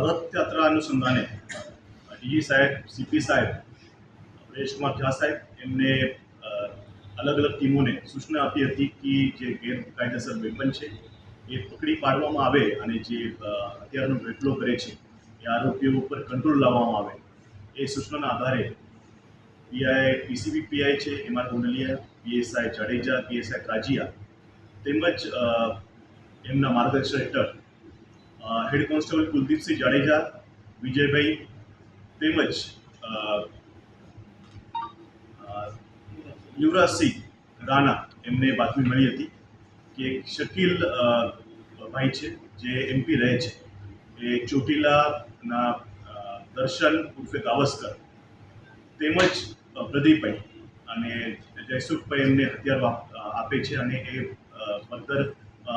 રથયાત્રા અનુસંધાને ડીજી સાહેબ, સીપી સાહેબ, પરેશકુમાર ઝા સાહેબ એમને અલગ અલગ ટીમોને સૂચના આપી હતી કે જે ગેરકાયદેસર વેપન છે એ પકડી પાડવામાં આવે અને જે હથિયારનો વેપલો કરે છે એ આરોપીઓ ઉપર કંટ્રોલ લાવવામાં આવે એ સૂચનાના આધારે પીસીબી પીઆઈ છે એમાં ટોનલિયા, પીએસઆઈ જાડેજા, પીએસઆઈ કાજીયા તેમજ એમના માર્ગદર્શન હેઠળ હેડ કોન્સ્ટેબલ કુલદીપસિંહ જાડેજા, વિજયભાઈ તેમજ યુવરાજસિંહ રાણા એમને બાતમી મળી હતી કે શકીલ ભાઈ છે જે એમપી રહે છે એ ચોટીલાના દર્શન ઉર્ફે ગાવસ્કર તેમજ પ્રદીપભાઈ અને જયસુખભાઈ એમને હથિયાર આપે છે અને એ ફર્ધર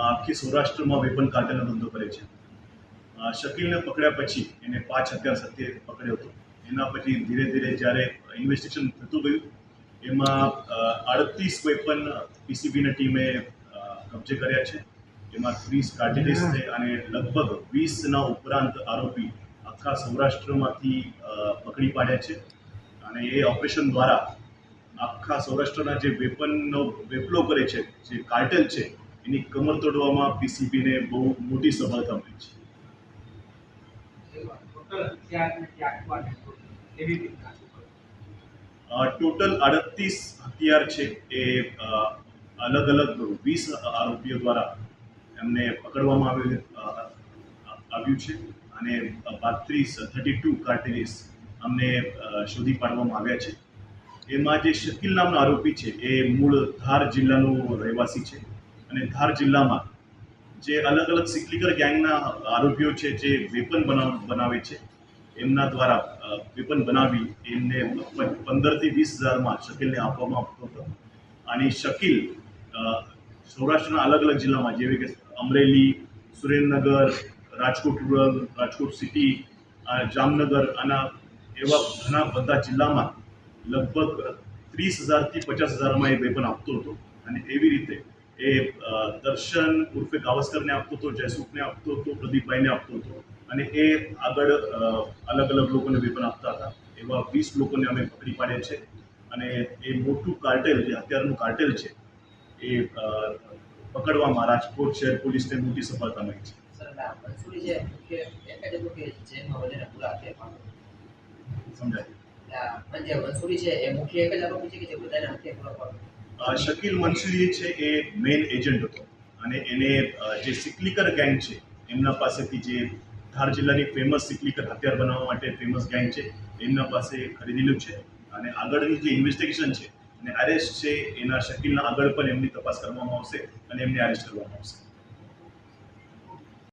આખી સૌરાષ્ટ્રમાં વેપન કાર્ટેલનો ધંધો કરે છે. શકીલને પકડ્યા પછી એને 5 હથિયાર સાથે પકડ્યો હતો. એના પછી ધીરે ધીરે જ્યારે ઇન્વેસ્ટિગેશન થતું ગયું એમાં 38 વેપન પીસીબીની ટીમે કબજે કર્યા છે. એમાં 30 કાર્ટિલેજ છે અને લગભગ 20ના ઉપરાંત આરોપી આખા સૌરાષ્ટ્રમાંથી પકડી પાડ્યા છે અને એ ઓપરેશન દ્વારા આખા સૌરાષ્ટ્રના જે વેપનનો વેપલો કરે છે જે કાર્ટેલ છે એની કમર તોડવામાં પીસીબીને બહુ મોટી સફળતા મળી છે. ટોટલ 38 હથિયાર છે એ અલગ અલગ 20 આરોપીઓ દ્વારા એમને પકડવામાં આવ્યું છે અને 32 કાર્ટિલેજ અમને શોધી પાડવામાં આવ્યા છે. એમાં જે શકીલ નામનો આરોપી છે એ મૂળ ધાર જિલ્લાનો રહેવાસી છે અને ધાર જિલ્લામાં જે અલગ અલગ સિકલીગર ગેંગના આરોપીઓ છે જે વેપન બનાવે છે એમના દ્વારા વેપન બનાવી એમને 15 થી 20 હજારમાં શકીલને આપવામાં આવતો હતો અને શકીલ સૌરાષ્ટ્રના અલગ અલગ જિલ્લામાં જેવી કે અમરેલી, સુરેન્દ્રનગર, રાજકોટ રૂરલ, રાજકોટ સિટી, જામનગર આના એવા ઘણા બધા જિલ્લામાં લગભગ 30,000 થી 50,000માં એ વેપન આપતો હતો અને એવી રીતે એ દર્શન ઉર્ફે ગાવસ્કરને આપતો હતો, જયસુખને આપતો હતો, પ્રદીપભાઈને આપતો હતો અને એ આગળ અલગ અલગ લોકોને વેપન આપતા હતા. એવા 20 લોકોને અમે પકડી પાડ્યા છે અને એ મોટું કાર્ટેલ જે હથિયારનું કાર્ટેલ છે એ પકડવામાં રાજકોટ શહેર પોલીસને મોટી સફળતા મળી છે. શકીલ મંસૂરી છે એ મેઇન એજન્ટ હતો અને એને જે સિકલીકર ગેંગ છે એમના પાસેથી જે ધાર જિલ્લાની ફેમસ સિકલીકર હથિયાર બનાવવા માટે ફેમસ ગેંગ છે એમના પાસે ખરીદેલું છે અને આગળની જે ઇન્વેસ્ટિગેશન છે અને અરેસ્ટ છે એના શકીલના આગળ પણ એમની તપાસ કરવામાં આવશે અને એમને અરેસ્ટ કરવામાં આવશે.